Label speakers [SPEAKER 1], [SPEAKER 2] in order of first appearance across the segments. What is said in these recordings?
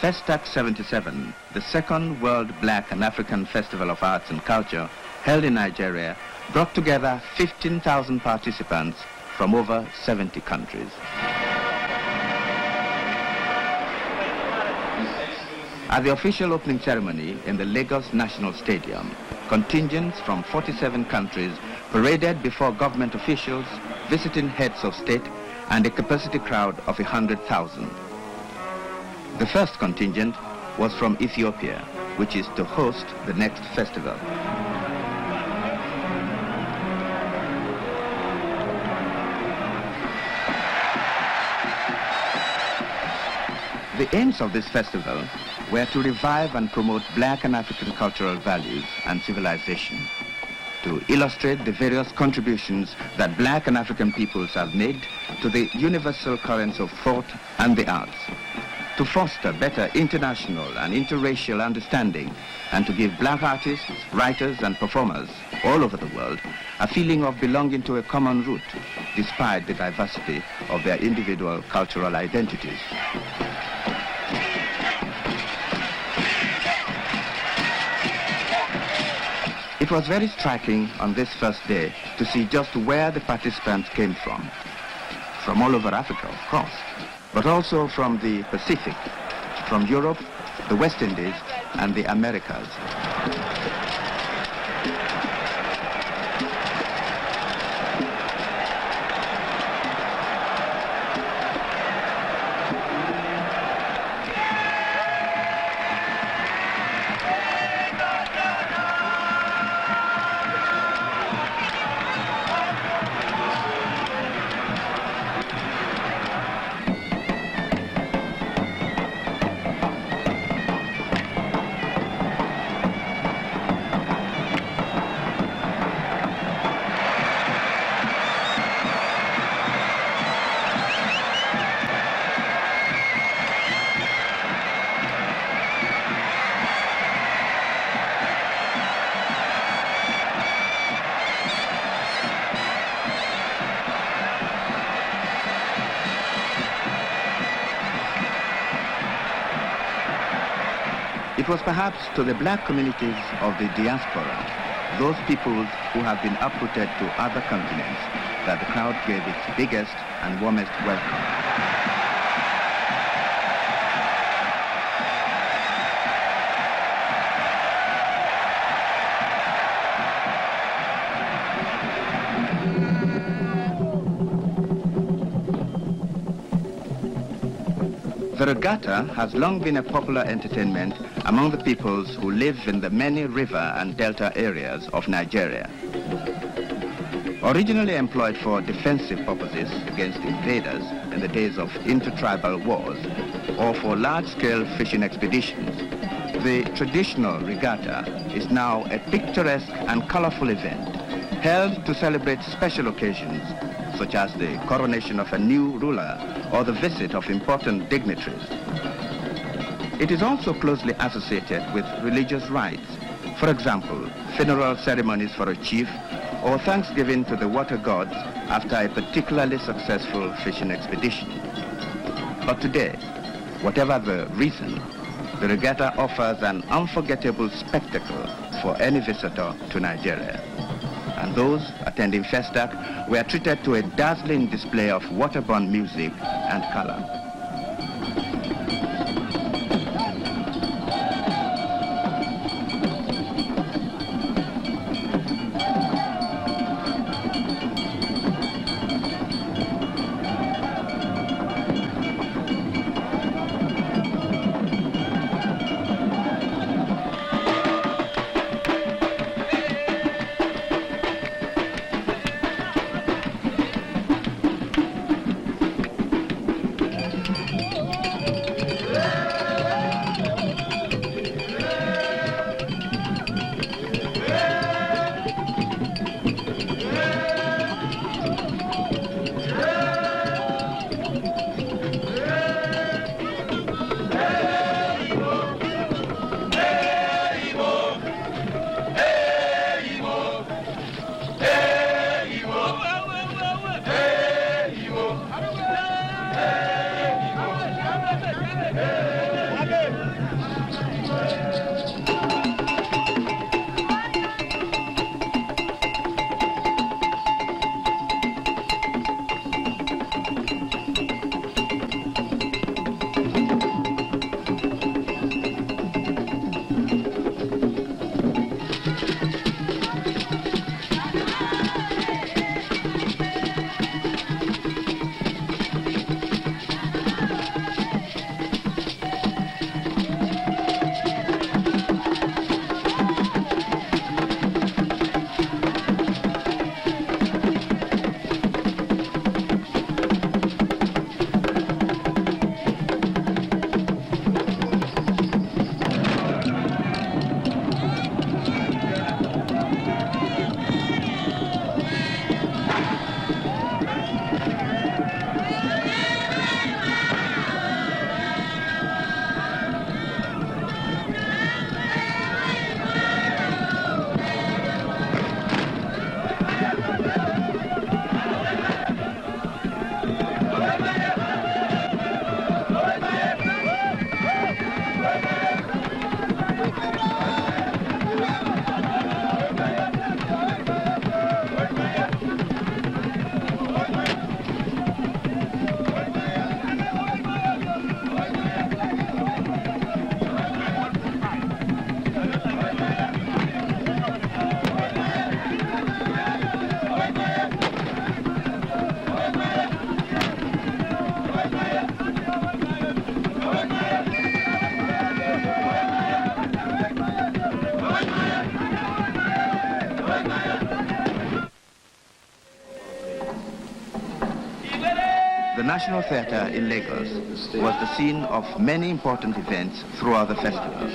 [SPEAKER 1] Festac77, the second World Black and African Festival of Arts and Culture, held in Nigeria, brought together 15,000 participants from over 70 countries. At the official opening ceremony in the Lagos National Stadium, contingents from 47 countries paraded before government officials, visiting heads of state, and a capacity crowd of 100,000. The first contingent was from Ethiopia, which is to host the next festival. The aims of this festival were to revive and promote black and African cultural values and civilization, to illustrate the various contributions that black and African peoples have made to the universal currents of thought and the arts, to foster better international and interracial understanding, and to give black artists, writers, and performers all over the world a feeling of belonging to a common root, despite the diversity of their individual cultural identities. It was very striking on this first day to see just where the participants came from all over Africa, of course, but also from the Pacific, from Europe, the West Indies, and the Americas. It was perhaps to the black communities of the diaspora, those peoples who have been uprooted to other continents, that the crowd gave its biggest and warmest welcome. The regatta has long been a popular entertainment among the peoples who live in the many river and delta areas of Nigeria. Originally employed for defensive purposes against invaders in the days of intertribal wars or for large-scale fishing expeditions, the traditional regatta is now a picturesque and colorful event held to celebrate special occasions such as the coronation of a new ruler or the visit of important dignitaries. It is also closely associated with religious rites, for example, funeral ceremonies for a chief or thanksgiving to the water gods after a particularly successful fishing expedition. But today, whatever the reason, the regatta offers an unforgettable spectacle for any visitor to Nigeria. And those attending Festac were treated to a dazzling display of waterborne music and color. The National Theatre in Lagos was the scene of many important events throughout the festival,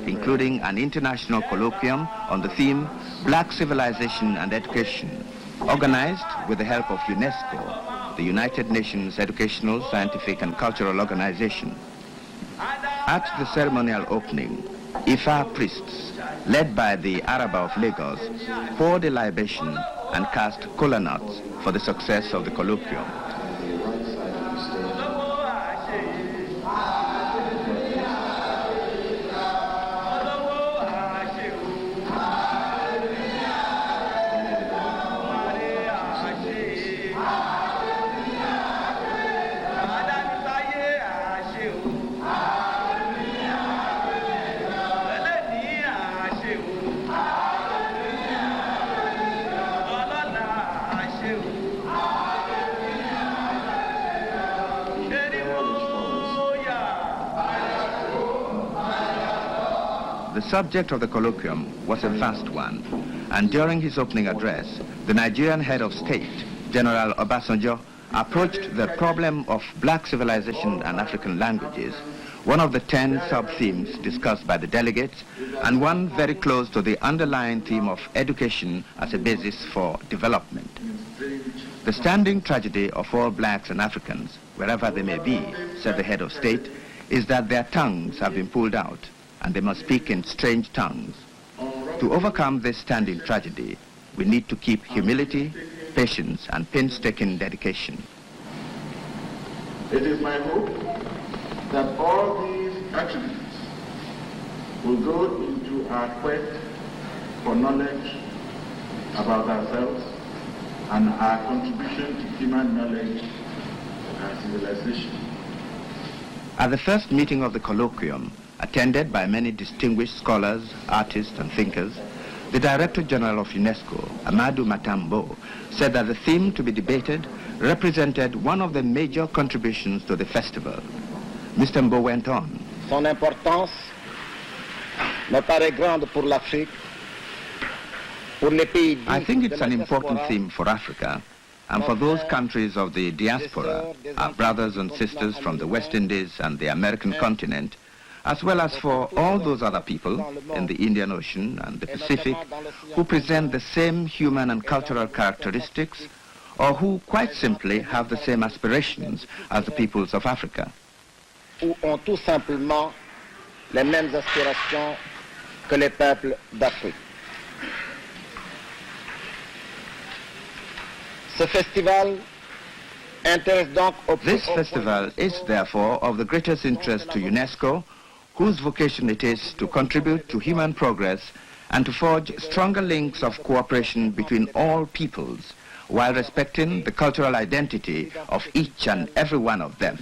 [SPEAKER 1] including an international colloquium on the theme Black Civilization and Education, organized with the help of UNESCO, the United Nations Educational, Scientific and Cultural Organization. At the ceremonial opening, Ifa priests, led by the Araba of Lagos, poured a libation and cast kola nuts for the success of the colloquium. The subject of the colloquium was a vast one, and during his opening address, the Nigerian head of state, General Obasanjo, approached the problem of black civilization and African languages, one of the 10 sub-themes discussed by the delegates, and one very close to the underlying theme of education as a basis for development. The standing tragedy of all blacks and Africans, wherever they may be, said the head of state, is that their tongues have been pulled out, and they must speak in strange tongues. To overcome this standing tragedy, we need to keep humility, patience, and painstaking dedication.
[SPEAKER 2] It is my hope that all these attributes will go into our quest for knowledge about ourselves and our contribution to human knowledge and civilization.
[SPEAKER 1] At the first meeting of the colloquium, attended by many distinguished scholars, artists, and thinkers, the Director General of UNESCO, Amadou Matambo, said that the theme to be debated represented one of the major contributions to the festival. Mr. Mbo went on.
[SPEAKER 3] Son importance me paraît grande pour l'Afrique, pour les pays.
[SPEAKER 1] I think it's an important theme for Africa, and for those countries of the diaspora, our brothers and sisters from the West Indies and the American continent, as well as for all those other people in the Indian Ocean and the Pacific who present the same human and cultural characteristics, or who quite simply have the same aspirations as the peoples of Africa.
[SPEAKER 3] Ou ont tout simplement les mêmes aspirations que les peuples d'Afrique. Ce festival intéresse donc au plus
[SPEAKER 1] This festival is therefore of the greatest interest to UNESCO, whose vocation it is to contribute to human progress and to forge stronger links of cooperation between all peoples, while respecting the cultural identity of each and every one of them.